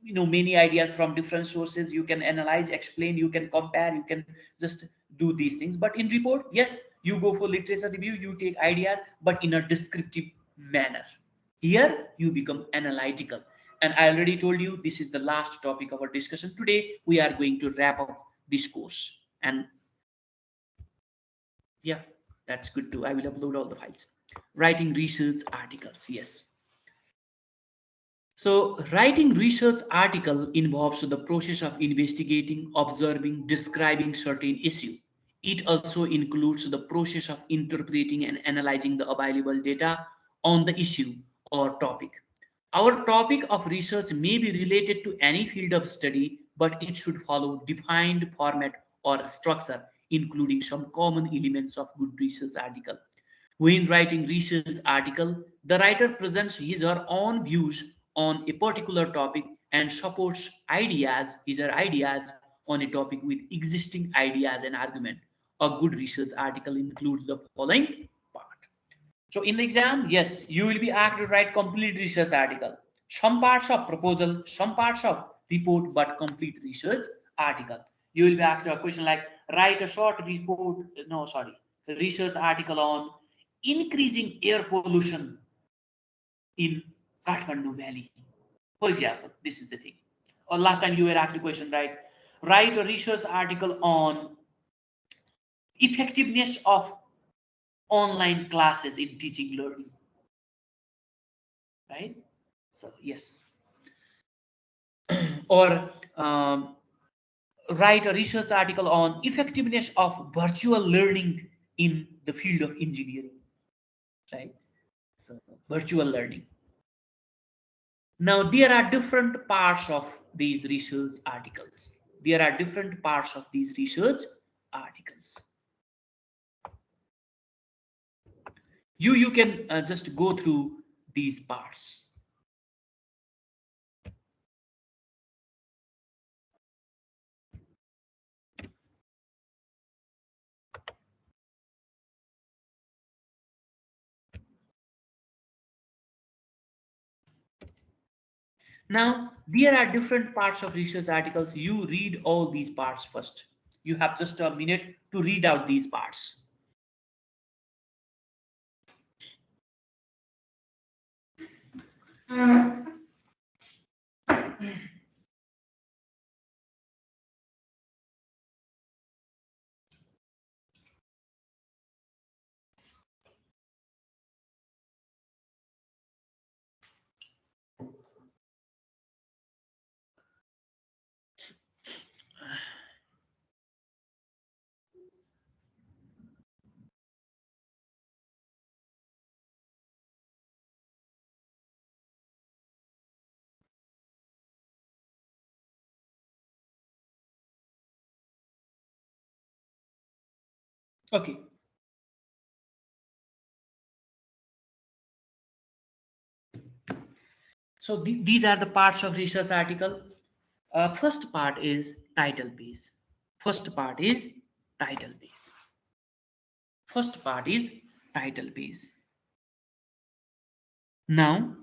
many ideas from different sources. You can analyze, explain, you can compare, you can just do these things. But in report, yes, you go for literature review, you take ideas, but in a descriptive manner. Here you become analytical. And I already told you this is the last topic of our discussion. Today we are going to wrap up this course. And yeah, that's good too. I will upload all the files. Writing research articles, yes. So writing research article involves the process of investigating, observing, describing certain issue. It also includes the process of interpreting and analyzing the available data on the issue or topic. Our topic of research may be related to any field of study, but it should follow defined format or structure, including some common elements of good research article. When writing research article, the writer presents his or her own views on a particular topic and supports his or ideas on a topic with existing ideas and argument. A good research article includes the following part. So in the exam, yes, you will be asked to write complete research article. Some parts of proposal, some parts of report, but complete research article. You will be asked a question like write a short report, no, sorry, research article on increasing air pollution in Kathmandu Valley. For example, this is the thing. Or last time you were asked a question, right? Write a research article on effectiveness of online classes in teaching learning, right? So yes, or write a research article on effectiveness of virtual learning in the field of engineering, right? So virtual learning. Now there are different parts of these research articles. There are different parts of these research articles. You can just go through these parts. Now, there are different parts of research articles. You read all these parts first. You have just a minute to read out these parts. Okay. So these are the parts of research article. First part is title page. First part is title page. First part is title page. Now,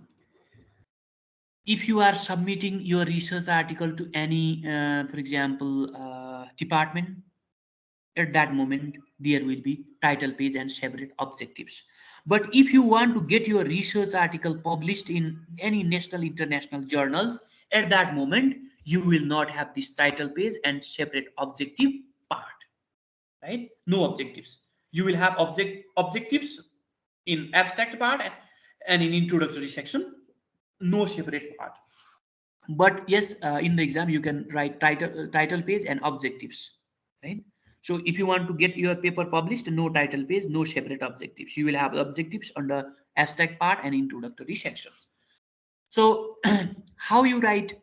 if you are submitting your research article to any, for example, department, at that moment there will be title page and separate objectives. But if you want to get your research article published in any national international journals, at that moment you will not have this title page and separate objective part, right? No objectives. You will have objectives in abstract part and in introductory section, no separate part. But yes, in the exam you can write title page and objectives, right? So if you want to get your paper published, no title page, no separate objectives. You will have objectives under abstract part and introductory sections. So how you write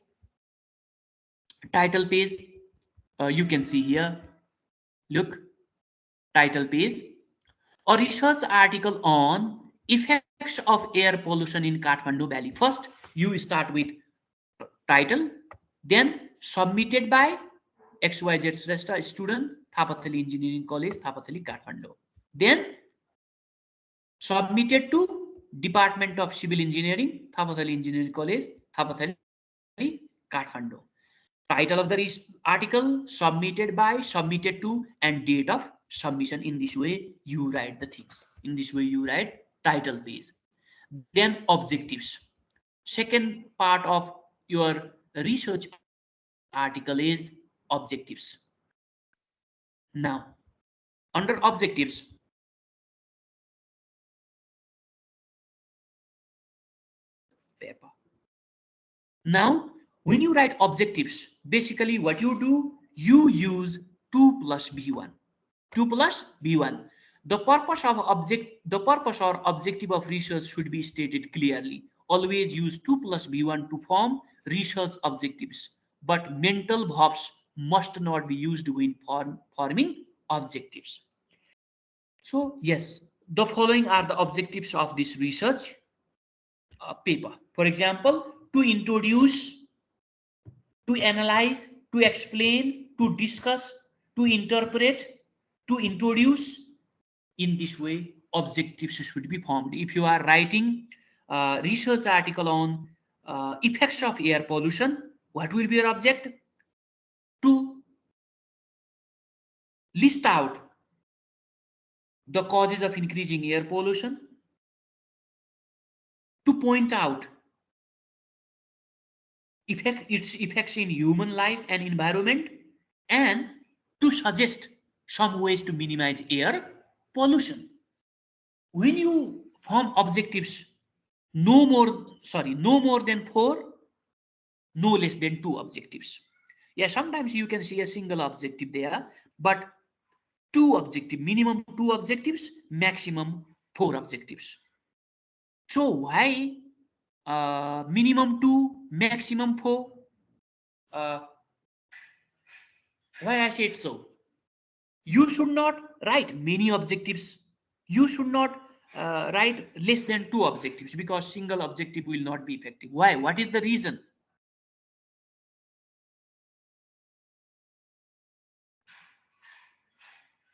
title page, you can see here. Look, title page: a research article on effects of air pollution in Kathmandu Valley. First you start with title, then submitted by XYZ Srestha, student, Thapathali Engineering College, Thapathali, Kathmandu. Then submitted to Department of Civil Engineering, Thapathali Engineering College, Thapathali, Kathmandu. Title of the article, submitted by, submitted to, and date of submission. In this way you write the things. In this way you write title page. Then objectives. Second part of your research article is objectives. Now, under objectives, paper. Now, when you write objectives, basically what you do, you use 2 plus B1. 2 plus B1. The purpose or objective of research should be stated clearly. Always use 2 plus B1 to form research objectives. But mental verbs must not be used when forming objectives. So, yes, the following are the objectives of this research paper. For example, to introduce, to analyze, to explain, to discuss, to interpret, to introduce. In this way, objectives should be formed. If you are writing a research article on effects of air pollution, what will be your object? To list out the causes of increasing air pollution, to point out its effects in human life and environment, and to suggest some ways to minimize air pollution. When you form objectives, no more than 4, no less than 2 objectives. Yeah, sometimes you can see a single objective there, but 2 objective, minimum 2 objectives, maximum 4 objectives. So why minimum 2, maximum 4? uh, why I said so? You should not write many objectives. You should not write less than 2 objectives, because single objective will not be effective. Why? What is the reason?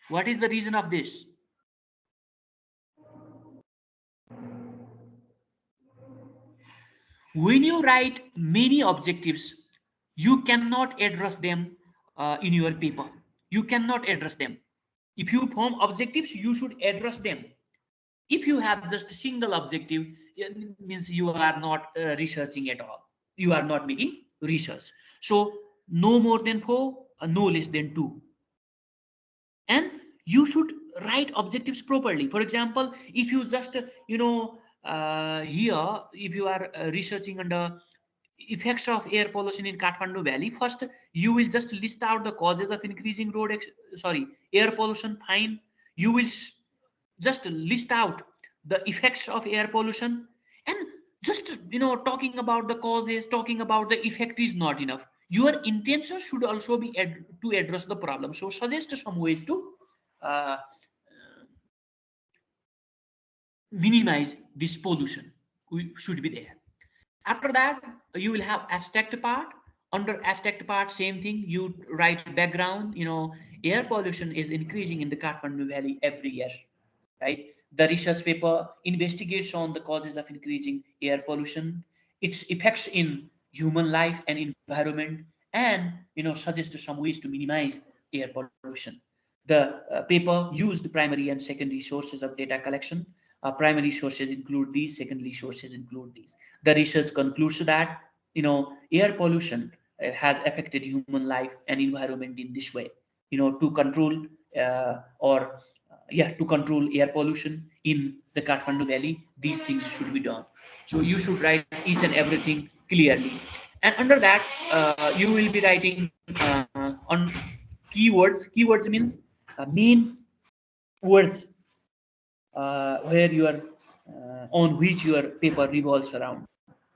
What is the reason of this? When you write many objectives, you cannot address them in your paper. You cannot address them. If you form objectives, you should address them. If you have just a single objective, it means you are not researching at all. You are not making research. So no more than four, no less than two. And you should write objectives properly. For example, if you just here, if you are researching under effects of air pollution in Kathmandu Valley, first you will just list out the causes of increasing air pollution. Fine. You will just list out the effects of air pollution, and just talking about the causes, talking about the effect is not enough. Your intention should also be to address the problem. So suggest some ways to uh, minimize this pollution. We should be there. After that, you will have abstract part. Under abstract part, same thing. You write background. Air pollution is increasing in the Kathmandu Valley every year, right? The research paper investigates on the causes of increasing air pollution, its effects in human life and environment, and suggests some ways to minimize air pollution. The paper used primary and secondary sources of data collection. Primary sources include these, secondary sources include these. The research concludes that air pollution has affected human life and environment in this way. To control or yeah, to control air pollution in the Kathmandu Valley, these things should be done. So you should write each and everything clearly. And under that, you will be writing on keywords. Keywords means main words where you are on which your paper revolves around.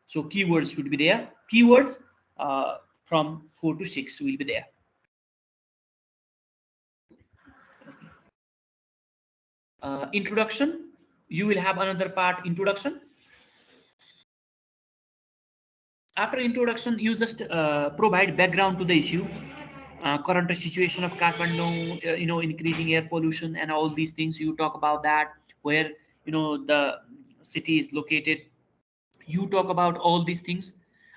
So keywords should be there. Keywords from 4 to 6 will be there. Introduction, you will have another part, introduction. After introduction, you just provide background to the issue, current situation of Kathmandu, increasing air pollution and all these things. You talk about that, where the city is located. You talk about all these things.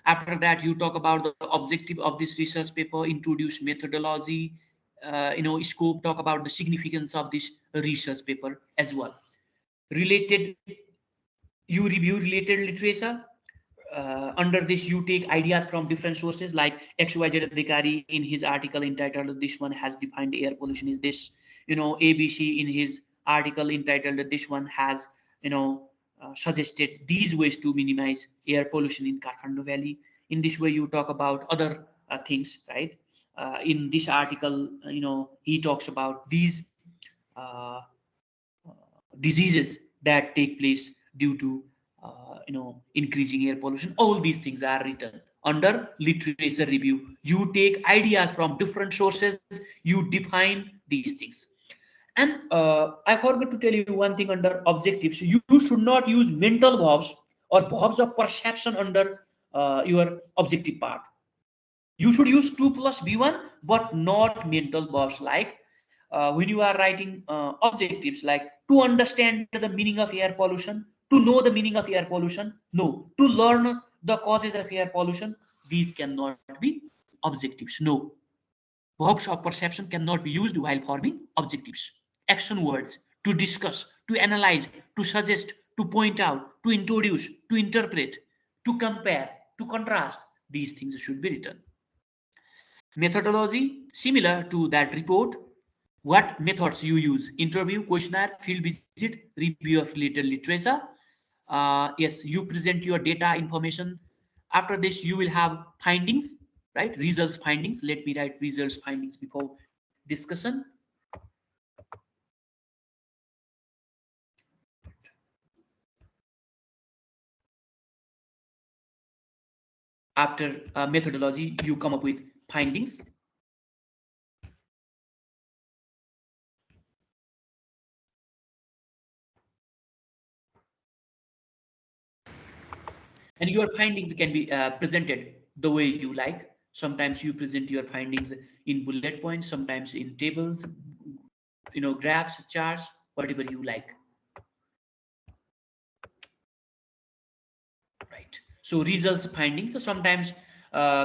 After that, you talk about the objective of this research paper, introduce methodology, scope, talk about the significance of this research paper as well. Related, you review related literature. Under this, you take ideas from different sources, like XYZ Adhikari in his article entitled "This one has defined air pollution is this." ABC in his article entitled "This one has suggested these ways to minimize air pollution in Kathmandu Valley." In this way, you talk about other things, right? In this article, he talks about these uh, diseases that take place due to increasing air pollution. All these things are written under literature review. You take ideas from different sources, you define these things. And I forgot to tell you one thing under objectives. You should not use mental verbs or verbs of perception under your objective part. You should use 2 plus b1, but not mental verbs like when you are writing objectives, like to understand the meaning of air pollution, to know the meaning of air pollution, no, to learn the causes of air pollution. These cannot be objectives. No, verbs of perception cannot be used while forming objectives. Action words: to discuss, to analyze, to suggest, to point out, to introduce, to interpret, to compare, to contrast. These things should be written. Methodology, similar to that report. What methods you use: interview, questionnaire, field visit, review of related literature. Yes, you present your data information. After this, you will have findings, right? Results, findings. Let me write results, findings before discussion. After methodology, you come up with findings. And your findings can be presented the way you like. Sometimes you present your findings in bullet points, sometimes in tables, graphs, charts, whatever you like. Right. So results findings. So sometimes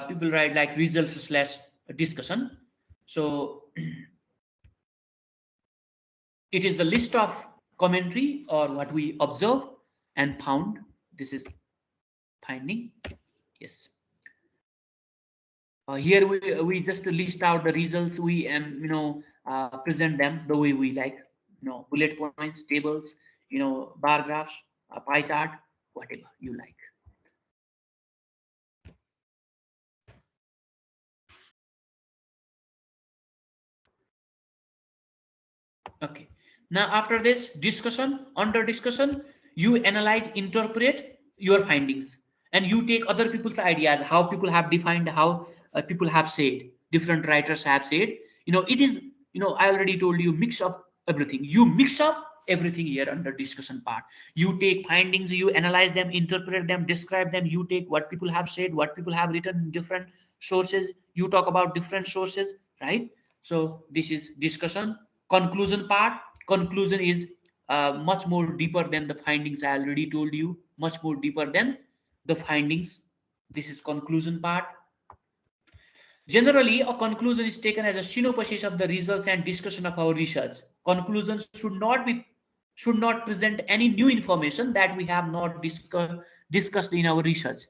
people write like results slash discussion. So it is the list of commentary or what we observe and found. This is finding. Yes. Here we just list out the results. We present them the way we like. Bullet points, tables, bar graphs, pie chart, whatever you like. Okay. Now after this discussion, under discussion, you analyze, interpret your findings, and you take other people's ideas, how people have defined, how people have said, different writers have said. It is, I already told you, mix of everything. You mix up everything here under discussion part. You take findings, you analyze them, interpret them, describe them. You take what people have said, what people have written in different sources. You talk about different sources, right? So this is discussion. Conclusion part. Conclusion is much more deeper than the findings. I already told you, much more deeper than the findings. This is conclusion part. Generally, a conclusion is taken as a synopsis of the results and discussion of our research. Conclusions should not present any new information that we have not discussed in our research.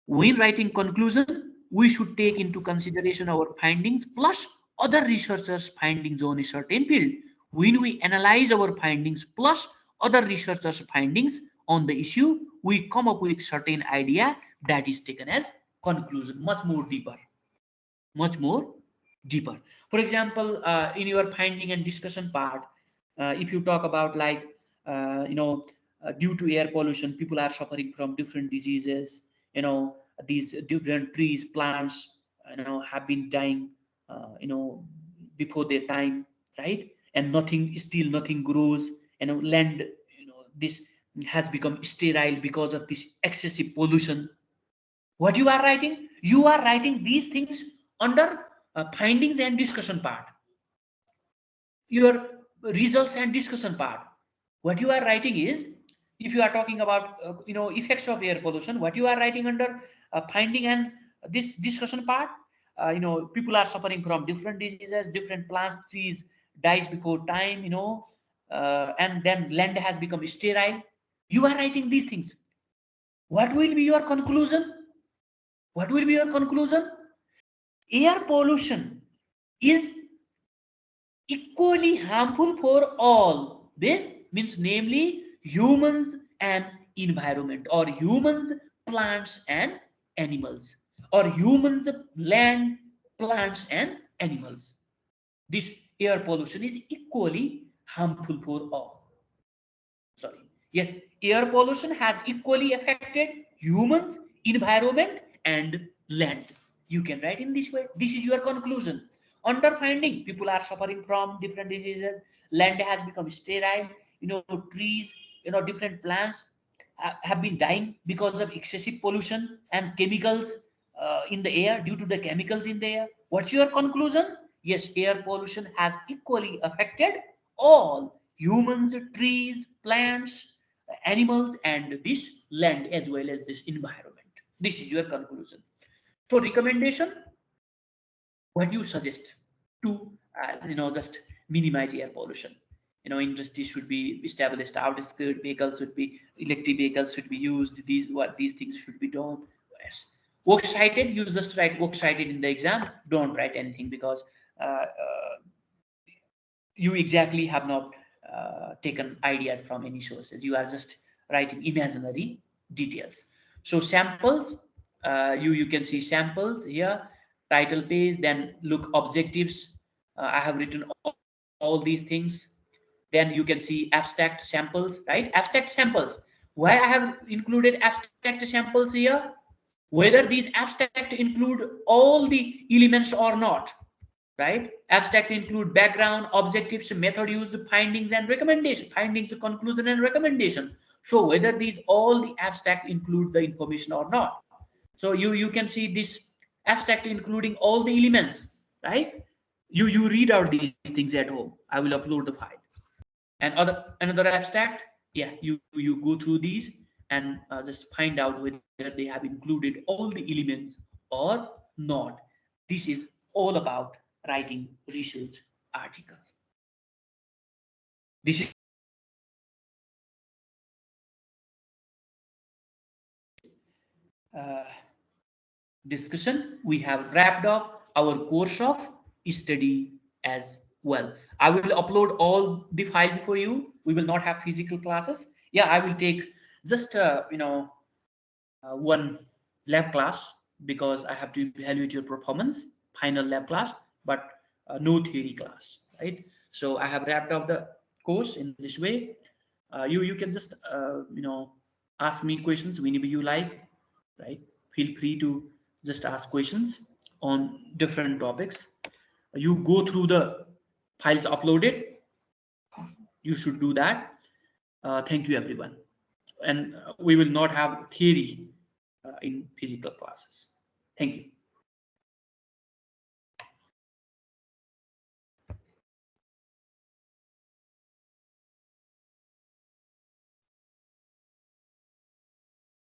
When writing conclusion, we should take into consideration our findings plus other researchers' findings on a certain field. When we analyze our findings plus other researchers' findings on the issue, we come up with certain idea that is taken as conclusion, much more deeper. For example, in your finding and discussion part, if you talk about like, due to air pollution, people are suffering from different diseases. These different trees, plants, have been dying, before their time, right? And nothing grows. Land, this has become sterile because of this excessive pollution. What you are writing? You are writing these things under findings and discussion part, your results and discussion part. What you are writing is, if you are talking about effects of air pollution, what you are writing under finding and this discussion part, people are suffering from different diseases, different plants, trees dies before time, and then land has become sterile. You are writing these things. What will be your conclusion? What will be your conclusion? Air pollution is equally harmful for all. This means, namely, humans and environment, or humans, plants, and animals, or humans, land, plants, and animals. This air pollution is equally harmful for all. Sorry. Yes, air pollution has equally affected humans, environment, and land. You can write in this way. This is your conclusion. Under finding, people are suffering from different diseases. Land has become sterile. Trees, different plants have been dying because of excessive pollution and chemicals in the air, due to the chemicals in the air. What's your conclusion? Yes, air pollution has equally affected all humans, trees, plants, animals, and this land as well as this environment. This is your conclusion. So recommendation, what do you suggest to just minimize air pollution? Industry should be established, outskirt vehicles should be, electric vehicles should be used, these things should be done. Yes. Works cited, you just write works cited in the exam. Don't write anything, because you exactly have not taken ideas from any sources. You are just writing imaginary details. So samples, you can see samples here, title page, then look objectives. I have written all these things. Then you can see abstract samples, right? Abstract samples. Why I have included abstract samples here? Whether these abstract include all the elements or not, right? Abstract include background, objectives, method used, findings, and recommendation. Findings, conclusion, and recommendation. So whether these all the abstract include the information or not. So you can see this abstract including all the elements, right? You read out these things at home. I will upload the file. And another abstract, yeah, you go through these. and just find out whether they have included all the elements or not. This is all about writing research article. This is uh, discussion. We have wrapped up our course of study as well. I will upload all the files for you. We will not have physical classes. Yeah, I will take just one lab class because I have to evaluate your performance, final lab class, but no theory class, right? So I have wrapped up the course in this way. You can just ask me questions whenever you like, right? Feel free to just ask questions on different topics. You go through the files uploaded. You should do that. Thank you, everyone. And we will not have theory in physical classes. Thank you.